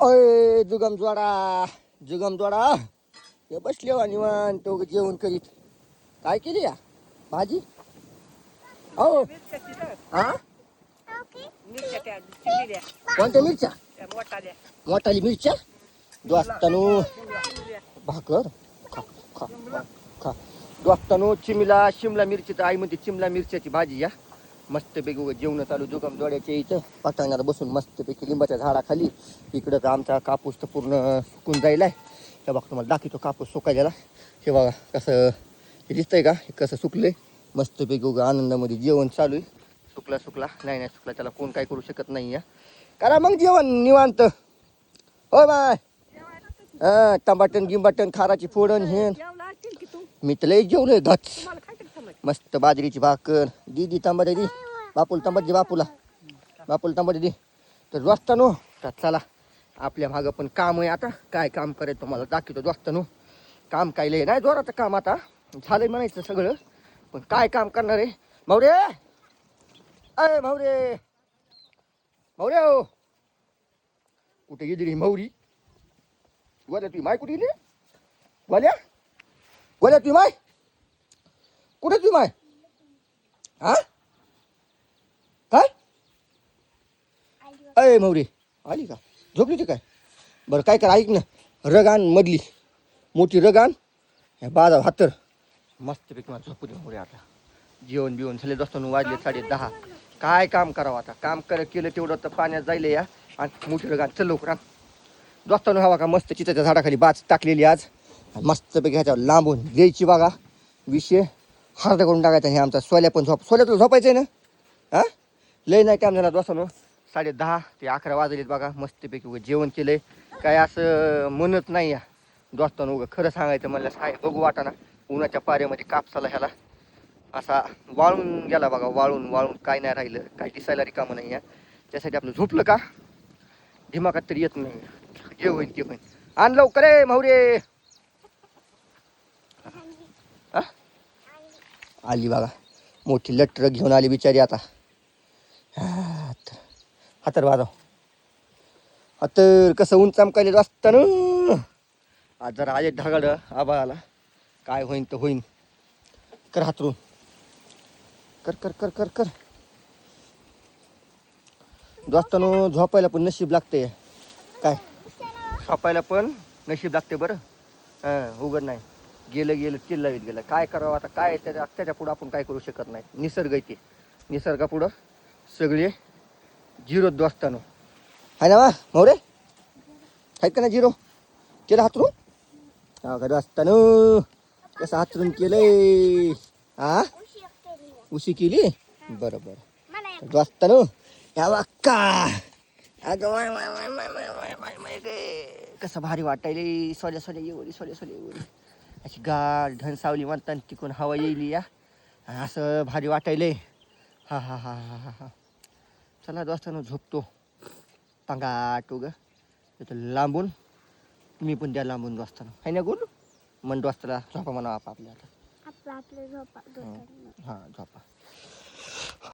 अय जुगम जोडा हे बसले वा निवांत जेवण करीत. काय केली या भाजी? हो हा कोणत्या मिरच्या? मोठाली मिरच्या दोस्तानो भाकर खा खा खा दोस्तानो शिमला मिरची तर आई म्हणते शिमला मिरच्याची भाजी या मस्तपैकी जेवण चालू जुगम जोड्याच्या इथं पटांगणात बसून मस्तपैकी लिंबाच्या झाडाखाली. इकडं तर आमचा कापूस तर पूर्ण सुकून जायलाय. हे बघ तुम्हाला दाखवतो कापूस सुकायला. हे बघा कसं हे दिसतंय का हे कसं सुकले मस्तपैकी आनंदामध्ये जेवण चालू आहे. सुकला नाही सुकला त्याला कोण काय करू शकत नाही या. करा मग जेवण निवांत. हो बाय हा टमाटन गिंबाटन खाराची फोडण हे मी तर लय जेवलोय घच. मस्त बाजरीची भाकर दी तांबडे दी बापूला तांबडे बापूला तांबडे दी. तर दोस्तानो तर चला आपल्या मागं पण काम आहे. आता काय काम करायचं तुम्हाला दाखवतो दोस्तानो. काम काय लय नाही जोराचं काम आता झालंय म्हणायचं सगळं. पण काय काम करणार आहे मावरे? अय मावरे हो कुठे गेली मौरी? गोल्या तुझी माय कुठे गेली? गोल्या तुझी माय कुठे? तुझी माय हा काय? अय मौरी आली का? झोपली ती काय? बरं काय कर ऐक ना रगान मधली मोठी रगान बाजा हातर मस्तपैकी मला झोपू दे मौरी. आता जेवण बिवण झाले दोस्तानो वाजले 10:30. काय काम करावं आता काम केलं तेवढं तर पाण्यात जायला या. आणि मोठी रगान चल लवकर दोस्तानो हवा का मस्त चिताच्या झाडाखाली बाज टाकलेली आज मस्तपैकी ह्याच्यावर लांबून द्यायची बघा. विषय हरदा करून टाकायचा. हे आमचा सोल्या पण सोल्या तुला झोपायचं आहे ना हा? लय नाही टाइम झाला दोस्तानो 10:30 ते 11 वाजलेत बघा. मस्तपैकी जेवण केलंय. काय असं म्हणत नाही या दोस्तानो. खरं सांगायचं म्हणलं काय बघू वाटाना उन्हाच्या पाऱ्यामध्ये कापसाला ह्याला असा वाळून गेला बघा. वाळून काय नाही राहिलं. काय दिसायला रिकामं नाही या. त्यासाठी आपलं झोपलं का दिमागात तरी येत नाही. जे होईल ते होईल. आण लवकर रे मौरे. आली बघा मोठी लटर घेऊन आली बिचारी. आता हातर वाजव हातर कसं ऊन चमकायला असताना. आज जरा आले ढगाळ आबाळाला काय होईन तर होईन. कर हातरून कर कर कर कर कर दोस्तानो. झोपायला पण नशीब लागते काय? झोपायला पण नशीब लागते बरं. हां उघड नाही गेलं चिल्लावीत गेलं. काय करावं आता काय त्याच्या पुढं आपण काय करू शकत नाही. निसर्ग येते निसर्गापुढं सगळे झिरो दोस्तानो आहे ना वा मौरे आहेत का ना झिरो. केलं हातरून हा का दोस्तानो कसं हातरून केलंय हा? उशी केली बरं बरं दोस्तानो. या वाक्का अगं कसं भारी वाटायले. सोल्या एवढी अशी गाड ढनसावली म्हणतात तिकून हवा येईल या असं भारी वाटायले. हा हा हा हा हा हा चला दोस्तानो झोपतो टांगाट ग तिथं लांबून. तुम्ही पण द्या लांबून दोस्तानो आहे ना गोलू मन दोस्ताला झोपा म्हणा आपल्या आता. हां झोपा.